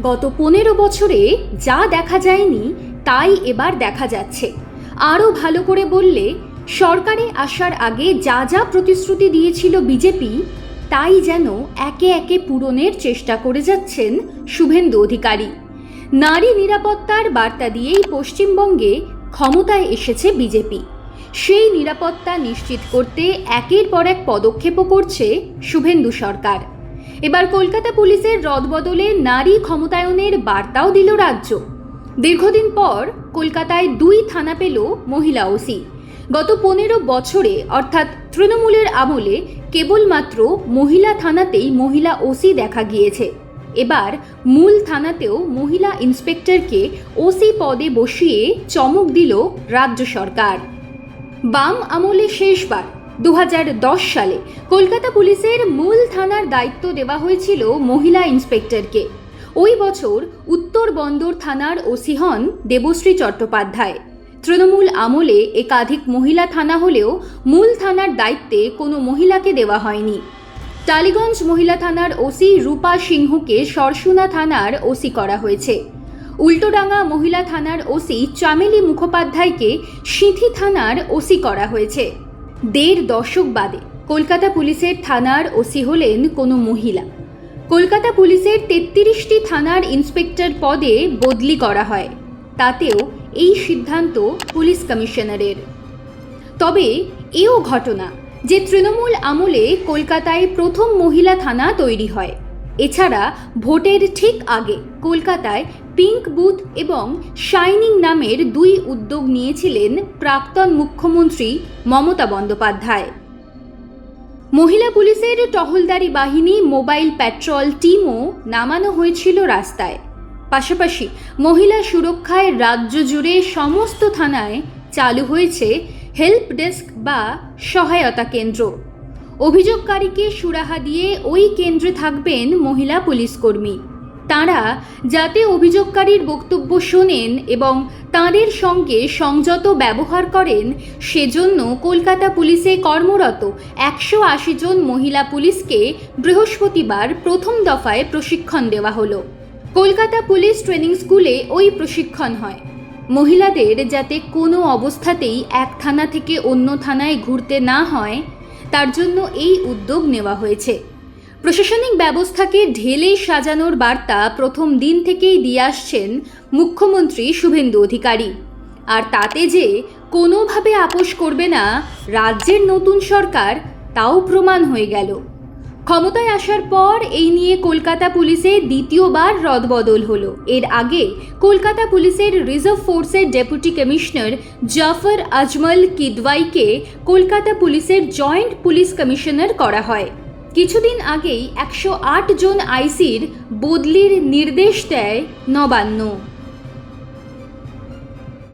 গত 15 বছরে যা দেখা যায়নি তাই এবার দেখা যাচ্ছে। আরও ভালো করে বললে, সরকারে আসার আগে যা যা প্রতিশ্রুতি দিয়েছিল বিজেপি, তাই যেন একে একে পূরণের চেষ্টা করে যাচ্ছেন শুভেন্দু অধিকারী। নারী নিরাপত্তার বার্তা দিয়েই পশ্চিমবঙ্গে ক্ষমতায় এসেছে বিজেপি। সেই নিরাপত্তা নিশ্চিত করতে একের পর এক পদক্ষেপও করছে শুভেন্দু সরকার। এবার কলকাতা পুলিশের রদবদলে নারী ক্ষমতায়নের বার্তাও দিল রাজ্য। দীর্ঘদিন পর কলকাতায় 2 থানা পেল মহিলা ওসি। গত 15 বছরে অর্থাৎ তৃণমূলের আমলে কেবলমাত্র মহিলা থানাতেই মহিলা ওসি দেখা গিয়েছে। এবার মূল থানাতেও মহিলা ইন্সপেক্টরকে ওসি পদে বসিয়ে চমক দিল রাজ্য সরকার। বাম আমলে শেষবার 2010 সালে কলকাতা পুলিশের মূল থানার দায়িত্ব দেওয়া হয়েছিল মহিলা ইন্সপেক্টরকে। ওই বছর উত্তর বন্দর থানার ওসি হন দেবশ্রী চট্টোপাধ্যায়। তৃণমূল আমলে একাধিক মহিলা থানা হলেও মূল থানার দায়িত্বে কোনো মহিলাকে দেওয়া হয়নি। টালিগঞ্জ মহিলা থানার ওসি রূপা সিংহকে সরসুনা থানার ওসি করা হয়েছে। উল্টোডাঙ্গা মহিলা থানার ওসি চামেলি মুখোপাধ্যায়কে সিঁথি থানার ওসি করা হয়েছে। 1.5 দশক বাদে কলকাতা পুলিশের থানার ওসি হলেন কোনো মহিলা। কলকাতা পুলিশের 33টি থানার ইন্সপেক্টর পদে বদলি করা হয়, তাতেও এই সিদ্ধান্ত পুলিশ কমিশনারের। তবে এও ঘটনা যে তৃণমূল আমলে কলকাতায় প্রথম মহিলা থানা তৈরি হয়। এছাড়া ভোটের ঠিক আগে কলকাতায় পিঙ্ক বুথ এবং শাইনিং নামের 2 উদ্যোগ নিয়েছিলেন প্রাক্তন মুখ্যমন্ত্রী মমতা বন্দ্যোপাধ্যায়। মহিলা পুলিশের টহলদারি বাহিনী মোবাইল প্যাট্রোল টিমও নামানো হয়েছিল রাস্তায়। পাশাপাশি মহিলা সুরক্ষায় রাজ্য জুড়ে সমস্ত থানায় চালু হয়েছে হেল্প ডেস্ক বা সহায়তা কেন্দ্র। অভিযোগকারীকে সুরাহা দিয়ে ওই কেন্দ্রে থাকবেন মহিলা পুলিশকর্মী। তাঁরা যাতে অভিযোগকারীর বক্তব্য শোনেন এবং তাঁদের সঙ্গে সংযত ব্যবহার করেন, সেজন্য কলকাতা পুলিশে কর্মরত 180 জন মহিলা পুলিশকে বৃহস্পতিবার প্রথম দফায় প্রশিক্ষণ দেওয়া হলো। কলকাতা পুলিশ ট্রেনিং স্কুলে ওই প্রশিক্ষণ হয়। মহিলাদের যাতে কোনো অবস্থাতেই এক থানা থেকে অন্য থানায় ঘুরতে না হয়, তার জন্য এই উদ্যোগ নেওয়া হয়েছে। প্রশাসনিক ব্যবস্থাকে ঢেলে সাজানোর বার্তা প্রথম দিন থেকেই দিয়ে আসছেন মুখ্যমন্ত্রী শুভেন্দু অধিকারী। আর তাতে যে কোনোভাবে আপোষ করবে না রাজ্যের নতুন সরকার, তাও প্রমাণ হয়ে গেল। ক্ষমতায় আসার পর এই নিয়ে কলকাতা পুলিশে দ্বিতীয়বার রদবদল হলো। এর আগে কলকাতা পুলিশের রিজার্ভ ফোর্সের ডেপুটি কমিশনার জাফর আজমল কিদওয়াইকে কলকাতা পুলিশের জয়েন্ট পুলিশ কমিশনার করা হয়। কিছুদিন আগেই 108 জন আইসির বদলির নির্দেশ দেয় নবান্ন।